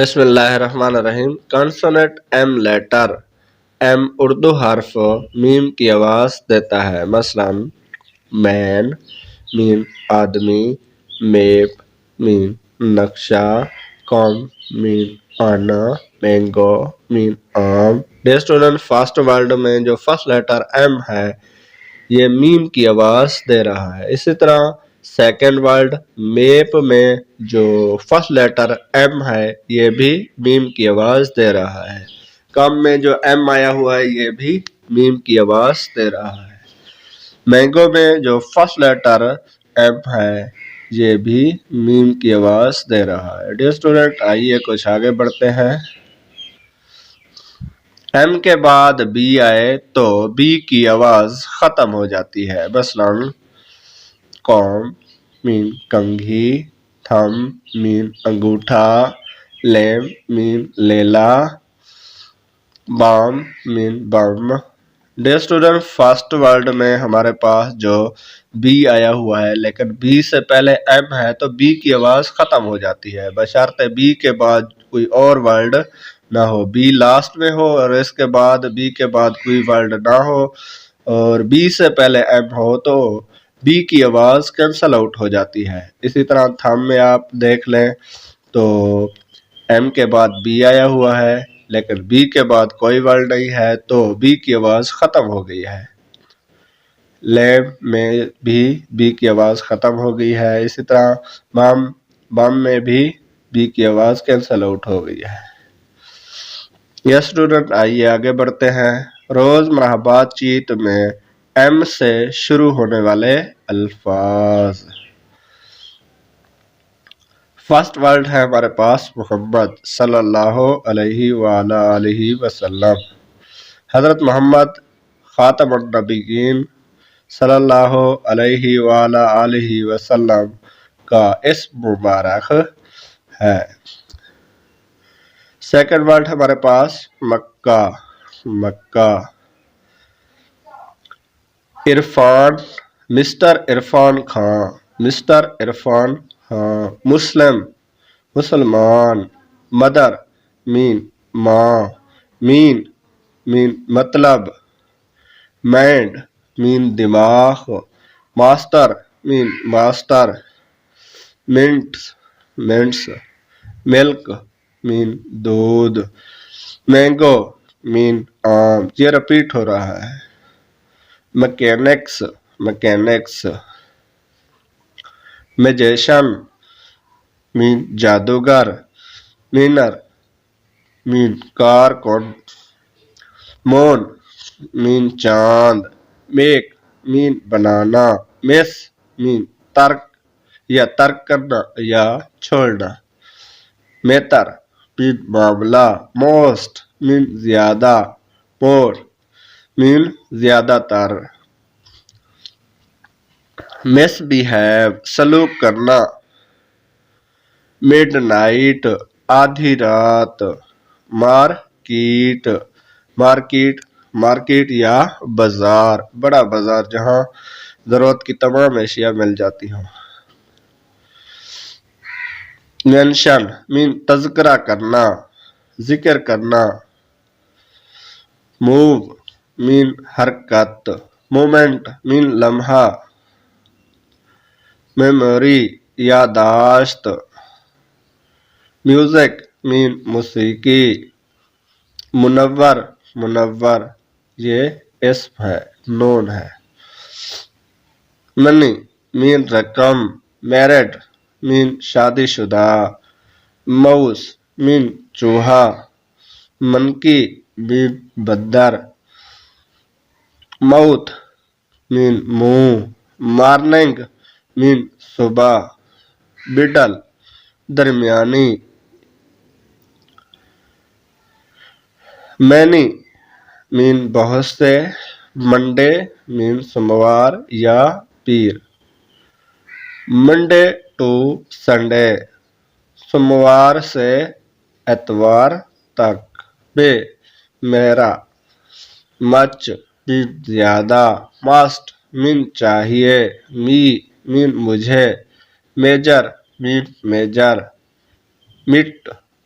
بسم اللہ الرحمن الرحیم۔ کانسوننٹ ایم لیٹر، ایم اردو حرف میم کی آواز دیتا ہے، مثلاً مین مین آدمی، میپ مین نقشہ، قوم مین آنا، مینگو مین آم۔ ڈیئر اسٹوڈنٹ، فرسٹ ورڈ میں جو فرسٹ لیٹر ایم ہے یہ میم کی آواز دے رہا ہے۔ اسی طرح سیکنڈ ورڈ میپ میں جو فرسٹ لیٹر ایم ہے یہ بھی میم کی آواز دے رہا ہے۔ کم میں جو ایم آیا ہوا ہے یہ بھی میم کی آواز دے رہا ہے۔ مینگو میں جو فرسٹ لیٹر ایم ہے یہ بھی میم کی آواز دے رہا ہے۔ ڈیئر اسٹوڈنٹ، آئیے کچھ آگے بڑھتے ہیں۔ ایم کے بعد بی آئے تو بی کی آواز ختم ہو جاتی ہے، مثلاً قوم مین کنگھی، تھم مین انگوٹھا، لیم مین لیلا، بام مین بم۔ ڈیئر اسٹوڈنٹ، فرسٹ ورڈ میں ہمارے پاس جو بی آیا ہوا ہے لیکن بی سے پہلے ایم ہے تو بی کی آواز ختم ہو جاتی ہے، بشرطے بی کے بعد کوئی اور ورڈ نہ ہو، بی لاسٹ میں ہو اور اس کے بعد بی کے بعد کوئی ورڈ نہ ہو اور بی سے پہلے ایم ہو تو بی کی آواز کینسل آؤٹ ہو جاتی ہے۔ اسی طرح تھم میں آپ دیکھ لیں تو ایم کے بعد بی آیا ہوا ہے لیکن بی کے بعد کوئی ورڈ نہیں ہے تو بی کی آواز ختم ہو گئی ہے۔ لیب میں بھی بی کی آواز ختم ہو گئی ہے۔ اسی طرح بم میں بھی بی کی آواز کینسل آؤٹ ہو گئی ہے۔ یس اسٹوڈنٹ، آئیے آگے بڑھتے ہیں۔ روزمرہ بات چیت میں ایم سے شروع ہونے والے الفاظ۔ فرسٹ ورڈ ہے ہمارے پاس محمد صلی اللہ علیہ وآلہ وسلم۔ حضرت محمد خاتم النبیین صلی اللہ علیہ وآلہ وسلم کا اسم مبارک ہے۔ سیکنڈ ورڈ ہمارے پاس مکہ مکہ۔ Irfan mister Irfan Khan mister Irfan Khan. مسلم مسلمان۔ مدر مین ماں، مین مین مطلب، مائنڈ مین دماغ، ماسٹر مین ماسٹر، منٹس منٹس، ملک مین دودھ، مینگو مین آم۔ یہ رپیٹ ہو رہا ہے۔ Mechanics mechanics. میجیشن مین جادوگر، مینر مین کارکن، مون مین چاند، میک مین بنانا، مس مین ترک یا ترک کرنا یا چھوڑنا، میتر مین معاملہ، موسٹ مین زیادہ، مور مین زیادہ تر، مس بیہیو سلوک کرنا، مڈ نائٹ آدھی رات، مارکیٹ مارکیٹ مارکیٹ یا بازار، بڑا بازار جہاں ضرورت کی تمام اشیاء مل جاتی ہوں۔ مینشن مین تذکرہ کرنا، ذکر کرنا، موو مین حرکت، مومنٹ مین لمحہ، میموری یادداشت، میوزک مین موسیقی، منور منور یہ اسم ہے، نون ہے۔ منی مین رقم، میرڈ مین شادی شدہ، موس مین چوہا، منکی مین بندر، ماؤتھ مین منہ، مارننگ مین صبح، مڈل درمیانی، مینی مین بہت سے، منڈے مین سوموار یا پیر، منڈے ٹو سنڈے سوموار سے اتوار تک، بے میرا، مچ مین زیادہ، مسٹ مین چاہیے، می مین مجھے، میجر مین میجر، مٹ